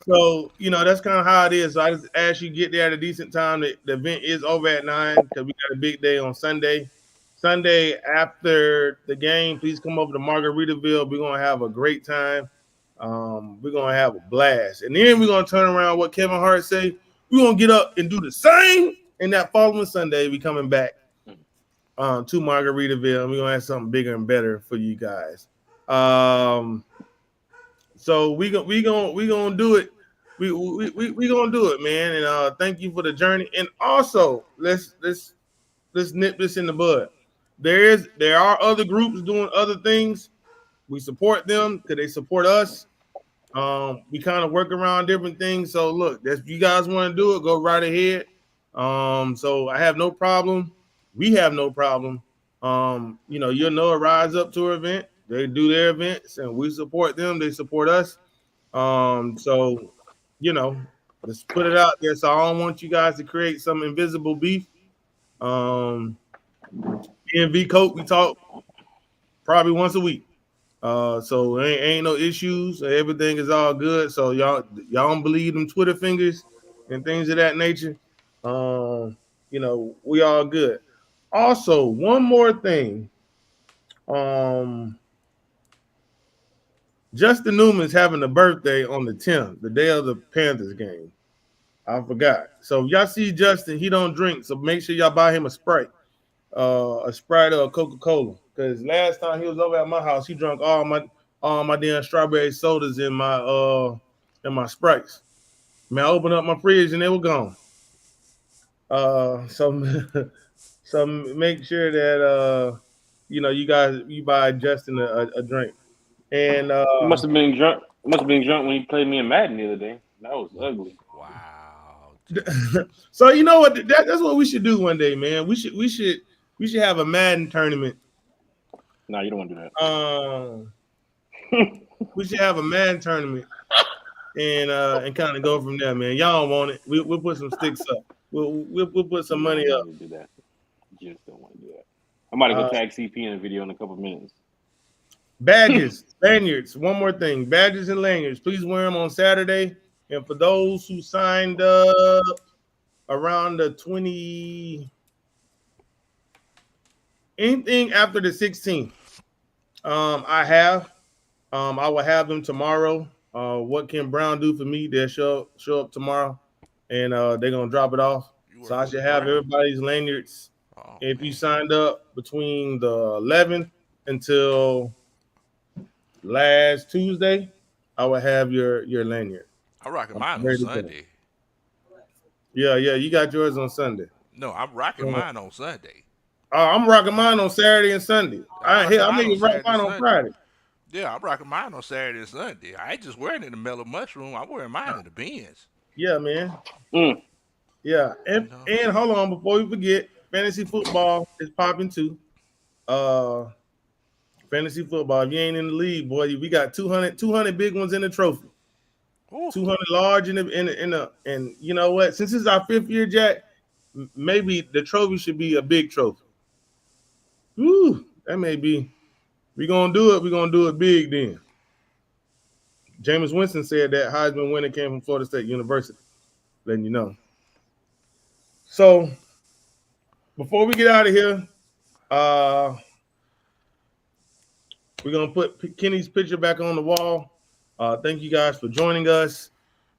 So you know that's kind of how it is. So I just ask you to get there at a decent time. The event is over at 9 because we got a big day on Sunday. Sunday after the game, please come over to Margaritaville. We're gonna have a great time. We're gonna have a blast, and then we're gonna turn around. What Kevin Hart say? We're gonna get up and do the same. And that following Sunday, we coming back to Margaritaville, and we're gonna have something bigger and better for you guys. So we gonna do it. We gonna do it, man. And thank you for the journey. And also, let's nip this in the bud. There are other groups doing other things. We support them because they support us. We kind of work around different things. So look, if you guys want to do it, go right ahead. So I have no problem. We have no problem. You know, you'll know a Rise Up Tour event. They do their events and we support them. They support us. So, you know, let's put it out there. So I don't want you guys to create some invisible beef. V Coke, we talk probably once a week. So ain't no issues. Everything is all good. So y'all don't believe them Twitter fingers and things of that nature. You know, we all good. Also, one more thing. Justin Newman's having a birthday on the 10th, the day of the Panthers game. I forgot. So if y'all see Justin, he don't drink. So make sure y'all buy him a Sprite or a Coca-Cola. Because last time he was over at my house, he drank all my damn strawberry sodas in my Sprites. Man, I opened up my fridge and they were gone. So make sure that you know you buy Justin a drink. And he must have been drunk. Must have been drunk when he played me in Madden the other day. That was ugly. Wow. So you know what? That's what we should do one day, man. We should have a Madden tournament. No, you don't want to do that. We should have a Madden tournament and kind of go from there, man. Y'all don't want it. We'll put some sticks up. We'll put some money up. Do that. You just don't want to do that. I'm about to go tag CP in a video in a couple minutes. Badges, lanyards. One more thing. Badges and lanyards. Please wear them on Saturday. And for those who signed up around the 20, anything after the 16th. I will have them tomorrow. What can Brown do for me? They'll show up tomorrow, and they're gonna drop it off. You So working I with should have Brown? everybody's lanyards. Oh, If man. you signed up between the 11th until last Tuesday, I will have your lanyard. I'm rocking I'm mine on ready to go. Sunday. Yeah, you got yours on Sunday. No, I'm rocking mine on Sunday. I'm rocking mine on Saturday and Sunday. I'm rocking I mine may on rock Saturday mine and on Sunday. Friday. Yeah, I'm rocking mine on Saturday and Sunday. I ain't just wearing it in the mellow mushroom. I'm wearing mine in the Benz. Yeah, man. Mm. Yeah, and No. and hold on before we forget, fantasy football is popping too. Fantasy football. If you ain't in the league, boy, we got 200 big ones in the trophy. Ooh. 200 large in the and you know what? Since it's our 5th year, Jack, maybe the trophy should be a big trophy. Woo, that may be. We're gonna do it. We're gonna do it big then. Jameis Winston said that Heisman winner came from Florida State University. Letting you know. So before we get out of here, we're gonna put Kenny's picture back on the wall. Thank you guys for joining us.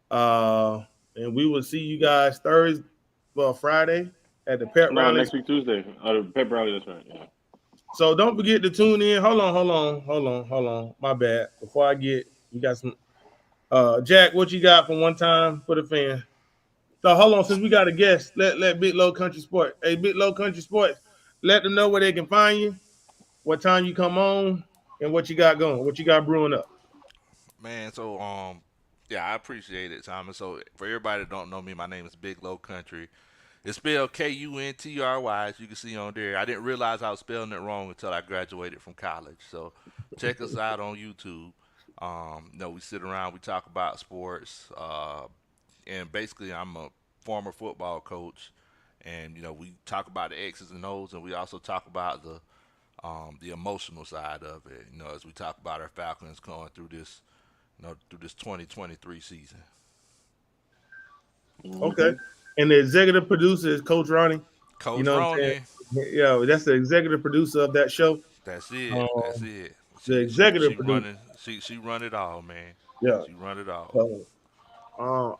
And we will see you guys Friday at the pep No, rally. next week Tuesday. The pep rally. That's right. Yeah. So don't forget to tune in. Hold on. My bad. Before I get, you got some. Jack, what you got for one time for the fan? So hold on, since we got a guest, let Big Low Country Sports. Hey, Big Low Country Sports, let them know where they can find you, what time you come on, and what you got going, what you got brewing up. Man, so yeah, I appreciate it, Thomas. So for everybody that don't know me, my name is Big Low Country. It's spelled Kuntry, as you can see on there. I didn't realize I was spelling it wrong until I graduated from college. So check us out on YouTube. We sit around, we talk about sports, and basically I'm a former football coach, and we talk about the X's and O's, and we also talk about the emotional side of it. As we talk about our Falcons going through this 2023 season. Okay. And the executive producer is Coach Ronnie. Coach You know what I'm Ronnie. saying? Yeah, that's the executive producer of that show. That's it. That's it. The executive producer. Running. She run it all, man. Yeah. She run it all. So,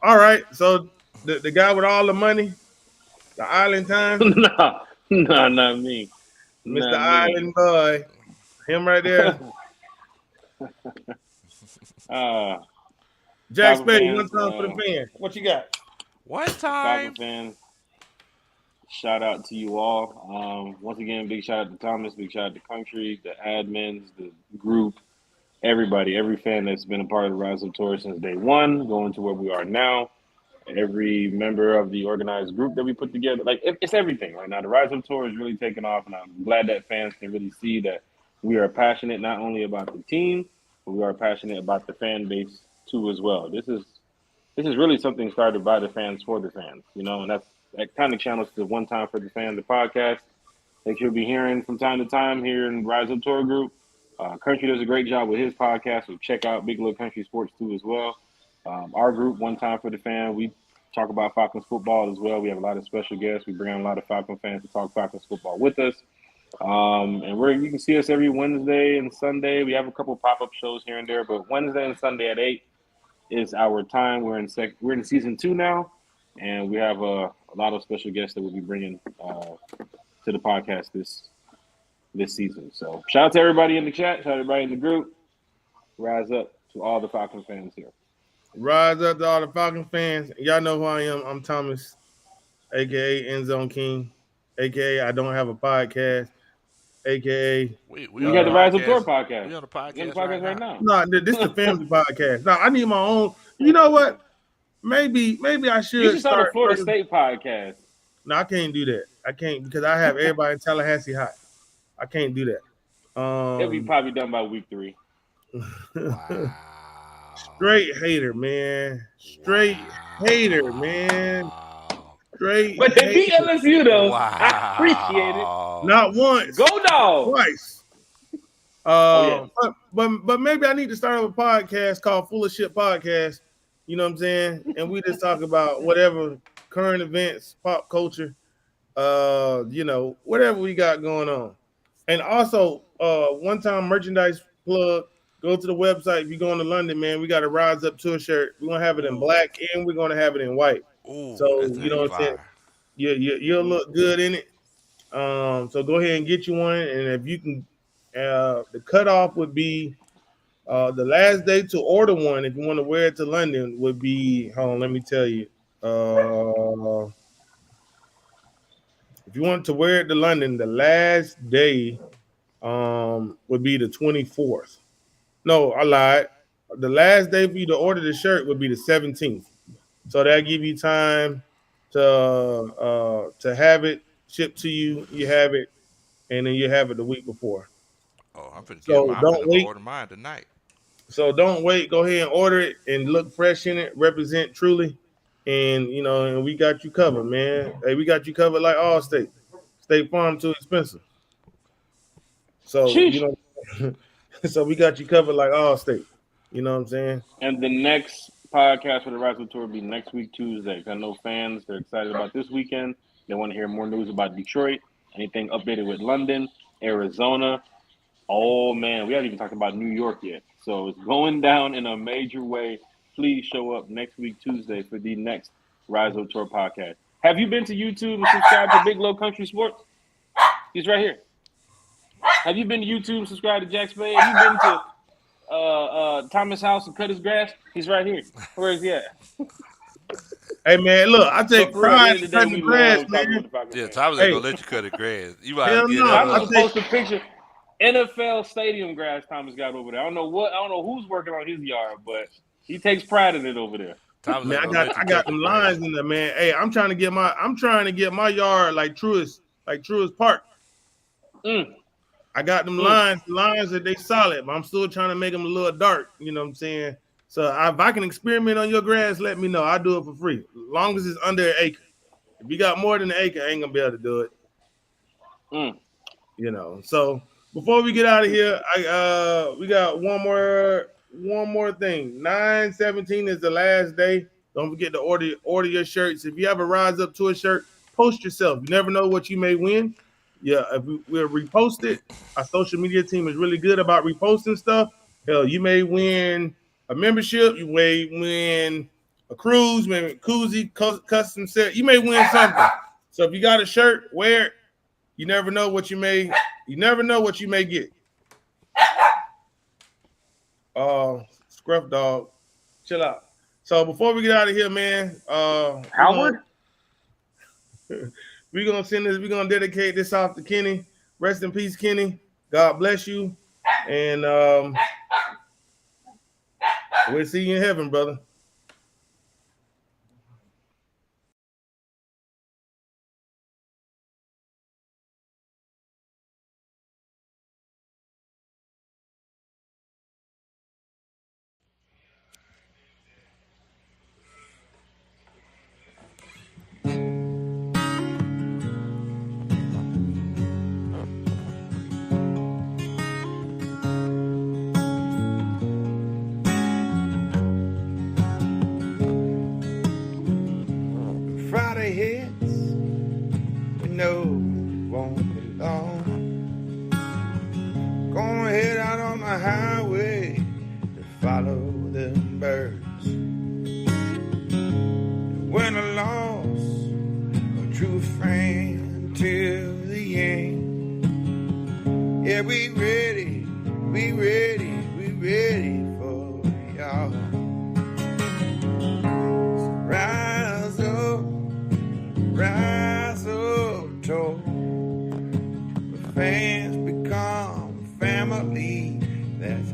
all right. So the guy with all the money, the Island Time, No, not me. Mr. Not me. Island Boy, him right there. Jack Falcon Spade, one fans, time for the fan. What you got? One Falcon time. fans, shout out to you all. Once again, big shout out to Thomas, big shout out to Country, the admins, the group, everybody, every fan that's been a part of the Rise Up Tour since day one, going to where we are now. Every member of the organized group that we put together, it's everything right now. The Rise Up Tour is really taking off, and I'm glad that fans can really see that we are passionate not only about the team, but we are passionate about the fan base too as well. This is really something started by the fans for the fans, and that kind of channels to One Time for the Fan, the podcast that you'll be hearing from time to time here in Rise Up Tour Group. Country does a great job with his podcast, so check out Big Little Country Sports too as well. Our group, One Time for the Fan, we talk about Falcons football as well. We have a lot of special guests. We bring on a lot of Falcon fans to talk Falcons football with us. And you can see us every Wednesday and Sunday. We have a couple pop-up shows here and there, but Wednesday and Sunday at 8 is our time. We're in season 2 now, and we have a lot of special guests that we'll be bringing to the podcast this season. So shout out to everybody in the chat. Shout out to everybody in the group. Rise up to all the Falcon fans here. Rise up to all the Falcon fans. Y'all know who I am. I'm Thomas, a.k.a. End Zone King, a.k.a. I don't have a podcast, a.k.a. We got the Rise Up Tour podcast. We on the podcast, We're on the podcast right now. No, this is the family podcast. No, I need my own. You know what? Maybe I should You should start a Florida first. State podcast. No, I can't do that. I can't because I have everybody in Tallahassee hot. I can't do that. It'll be probably done by week 3. Wow. Straight hater, man. Straight hater, man. Straight. But they beat hater. LSU though. Wow. I appreciate it. Not once. Go Dogs. Twice. Yeah. But maybe I need to start up a podcast called Full of Shit Podcast. You know what I'm saying? And we just talk about whatever current events, pop culture, whatever we got going on. And also, one time merchandise plug, go to the website. If you're going to London, man, we got a Rise Up Tour shirt. We're gonna have it in black and we're gonna have it in white. Ooh, So that's you know what I'm saying? fire. You'll look good in it. So go ahead and get you one. And if you can, the cutoff would be the last day to order one. If you want to wear it to London, would be. Hold on, let me tell you. If you want to wear it to London, the last day would be the 24th. No, I lied. The last day for you to order the shirt would be the 17th. So that give you time to have it shipped to you. You have it, and then you have it the week before. Oh, I'm finna So get mine. I'm don't finna wait. go order mine tonight. So don't wait. Go ahead and order it and look fresh in it. Represent truly, and and we got you covered, man. Hey, we got you covered like Allstate. State Farm too expensive. So Sheesh. so we got you covered like Allstate. You know what I'm saying? And the next podcast for the Rise Up Tour will be next week, Tuesday. 'Cause I know fans, they're excited about this weekend. They want to hear more news about Detroit, anything updated with London, Arizona. Oh, man, we haven't even talked about New York yet. So it's going down in a major way. Please show up next week, Tuesday, for the next Rise Up Tour podcast. Have you been to YouTube and subscribed to Big Low Country Sports? He's right here. Have you been to YouTube and subscribed to Jack Spade? Have you been to Thomas' house and cut his grass? He's right here. Where is he at? Hey man, look, I take But for real, pride at the in end of cutting the the day, we grass, love talking man. with the Falcons Yeah, fans. Thomas ain't Hey. gonna let you cut the grass. You might Hell get no. up. I'm I gonna post a picture. NFL stadium grass Thomas got over there. I don't know who's working on his yard, but he takes pride in it over there. Thomas Man, ain't gonna let you I cut got the them grass. lines in there, man. Hey, I'm trying to get my yard like Truist Park. Mm. I got them lines that they solid, but I'm still trying to make them a little dark. You know what I'm saying? So if I can experiment on your grass, let me know. I do it for free, as long as it's under an acre. If you got more than an acre, I ain't gonna be able to do it. Mm. So before we get out of here, we got one more thing. 9/17 is the last day. Don't forget to order your shirts. If you have a Rise Up Tour shirt, post yourself. You never know what you may win. Yeah, if we'll repost it. Our social media team is really good about reposting stuff. Hell, you may win a membership. You may win a cruise, maybe a koozie, custom set. You may win something. So if you got a shirt, wear it. You never know what you may get. Scruff dog, chill out. So before we get out of here, man, Howard? we're gonna dedicate this off to Kenny. Rest in peace, Kenny. God bless you. And we'll see you in heaven, brother. Friday hits, we know it won't be long. Gonna head out on the highway to follow the birds. When I lost a true friend till the end. Yeah, we ready for y'all. So rise up tall. The fans become family. That's